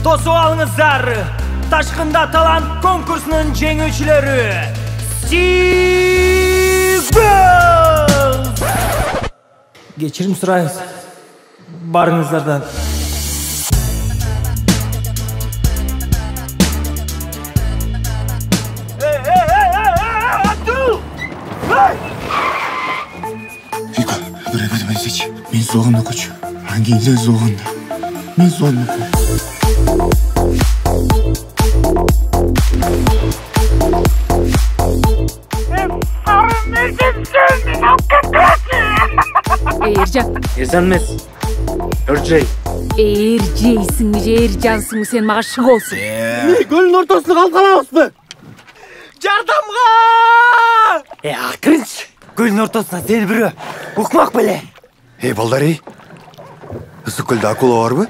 Тосуп алыңыздар. Ташкында талант конкурсунун жеңүүчүлөрү. Сигез! Кечирим сурайбыз. Барыңыздардан. Вика, бір сеч. Мен соғымды көч. Ангелден соғымды. Мен соғымды көч. Ержан емес. Өржей. Эржейсің же, Эржансың сен мага шық болсун. Көлдің ортасына қалқалабызбы? Жардамға! Ақырынш. Көлдің ортасына сені бірі ұқмақ біле. Балдар, ысық көлде акула бар бі?